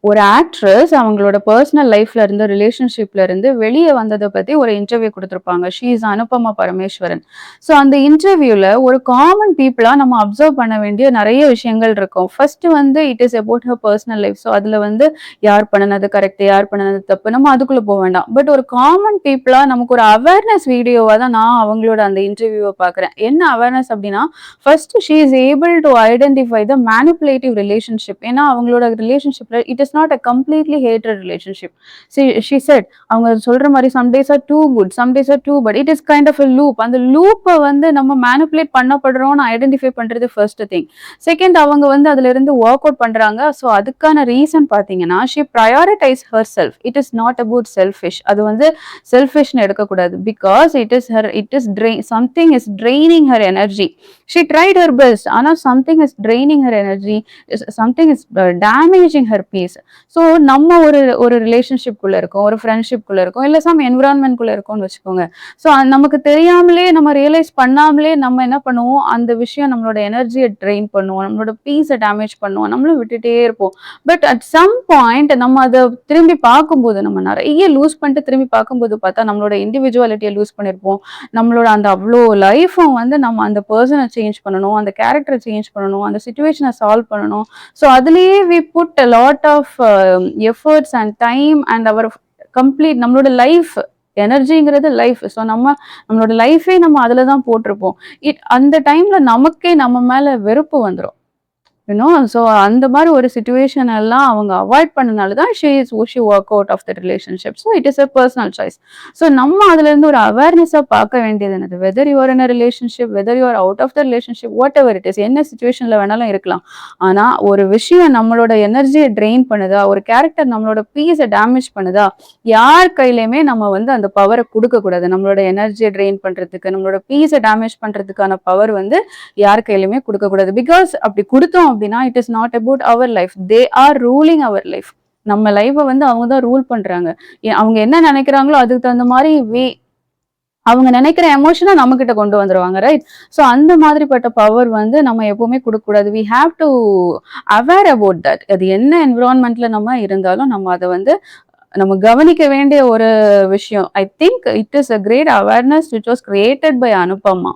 ஒரு ஆக்ட்ரஸ் அவங்களோட பர்சனல் லைஃப்ல இருந்து, ரிலேஷன்ஷிப்ல இருந்து வெளிய வந்தத பத்தி ஒரு இன்டர்வியூ குடுத்திருப்பாங்க. She is Anupama Parameswaran. So அந்த இன்டர்வியூல ஒரு காமன் பீப்பிளா நம்ம அப்சர்வ் பண்ண வேண்டிய நெறைய விஷயங்கள் இருக்கும். ஃபர்ஸ்ட் வந்து it is about her personal life. So அதுல வந்து யார் பண்ணுனது கரெக்ட், யார் பண்ணுனது தப்பு, நம்ம அதுக்குள்ள போ வேண்டாம். பட் ஒரு காமன் பீப்பிளா நமக்கு ஒரு அவேர்னஸ் வீடியோவா தான் நான் அவங்களோட அந்த இன்டர்வியூவ பார்க்குறேன். என்ன அவேர்னஸ் அப்டின்னா, first she is able to identify the manipulative relationship. ஏன்னா அவங்களோட ரிலேஷன்ஷிப்ல it is not a completely hated relationship. She said அவங்க சொல்ற மாதிரி some days or two good, some days or two but it is kind of a loop. அந்த லூப்பை வந்து நம்ம மேனிபுலேட் பண்ணப்படுறோம்னு ஐடென்டிஃபை பண்றது ஃபர்ஸ்ட் திங். செகண்ட், அவங்க வந்து அதுல இருந்து ஒர்க் அவுட் பண்றாங்க. ஸோ அதுக்கான ரீசன் பாத்தீங்கன்னா she prioritise her self. It is not about selfish. அது வந்து செல்ஃபிஷ்னு எடுக்கக்கூடாது. Because it is something is training her energy. She tried her best. ஆனா something is training her energy, something is damaging her peace. So நம்ம ஒரு ஒரு ரிலேஷன்ஷிப்குள்ள இருக்கோம், ஒரு ஃப்ரெண்ட்ஷிப்குள்ள இருக்கோம், இல்லை சம் என்விரான்மெண்ட்குள்ள இருக்கோம்னு வச்சுக்கோங்க. ஸோ நமக்கு தெரியாமலே நம்ம ரியலைஸ் பண்ணாமலே நம்ம என்ன பண்ணுவோம், அந்த விஷயம் நம்மளோட எனர்ஜியை ட்ரெயின் பண்ணுவோம், நம்மளோட பீஸை டேமேஜ் பண்ணுவோம், நம்மளும் விட்டுட்டே இருப்போம். பட் அட் சம் பாயிண்ட் நம்ம அதை திரும்பி பார்க்கும்போது, நம்ம நிறைய லூஸ் பண்ணிட்டு திரும்பி பார்க்கும்போது பார்த்தா நம்மளோட இண்டிவிஜுவாலிட்டியை லூஸ் பண்ணியிருப்போம். நம்மளோட அந்த அவ்வளோ லைஃப்பும் வந்து நம்ம அந்த பர்சனை சேஞ்ச் பண்ணணும், அந்த கேரக்டரை சேஞ்ச் பண்ணணும், அந்த சுச்சுவேஷனை சால்வ் பண்ணணும். ஸோ அதுலேயே we put a lot of efforts and time and our complete நம்மளோட லைஃப் எனர்ஜிங்கிறது லைஃப். ஸோ நம்மளோட லைஃபே நம்ம அதில் தான் போட்டிருப்போம். அந்த டைம்ல நமக்கே நம்ம மேல வெறுப்பு வந்துடும். ஸோ அந்த மாதிரி ஒரு சுச்சுவேஷன் எல்லாம் அவங்க அவாய்ட் பண்ணனால தான் she work out of the relationship. So it is a personal choice. So நம்ம அதுல இருந்து ஒரு அவேர்னஸாக பார்க்க வேண்டியது என்னது, whether you are in a relationship, whether you are out of the relationship, whatever it is, என்ன சுச்சுவேஷன்ல வேணாலும் இருக்கலாம். ஆனா ஒரு விஷயம் நம்மளோட எனர்ஜியை ட்ரெயின் பண்ணுதா, ஒரு கேரக்டர் நம்மளோட பீஸை டேமேஜ் பண்ணுதா, யார் கையிலையுமே நம்ம வந்து அந்த பவரை கொடுக்க கூடாது. நம்மளோட எனர்ஜியை ட்ரெயின் பண்றதுக்கு, நம்மளோட பீஸை டேமேஜ் பண்றதுக்கான பவர் வந்து யார் கையிலுமே கொடுக்க கூடாது. பிகாஸ் அப்படி கொடுத்தோம் அப்படின்னா it is not about our life, they are ruling our life. நம்ம லைஃபை வந்து அவங்க தான் ரூல் பண்றாங்க. அவங்க என்ன நினைக்கிறாங்களோ அதுக்கு தகுந்த மாதிரி அவங்க நினைக்கிற எமோஷனை நம்ம கிட்ட கொண்டு வந்துருவாங்க, ரைட்? ஸோ அந்த மாதிரிப்பட்ட பவர் வந்து நம்ம எப்பவுமே கொடுக்க கூடாது. We have to aware about that. அது என்ன என்விரான்மெண்ட்ல நம்ம இருந்தாலும் நம்ம அதை வந்து நம்ம கவனிக்க வேண்டிய ஒரு விஷயம். I think it is a great awareness which was created by Anupama.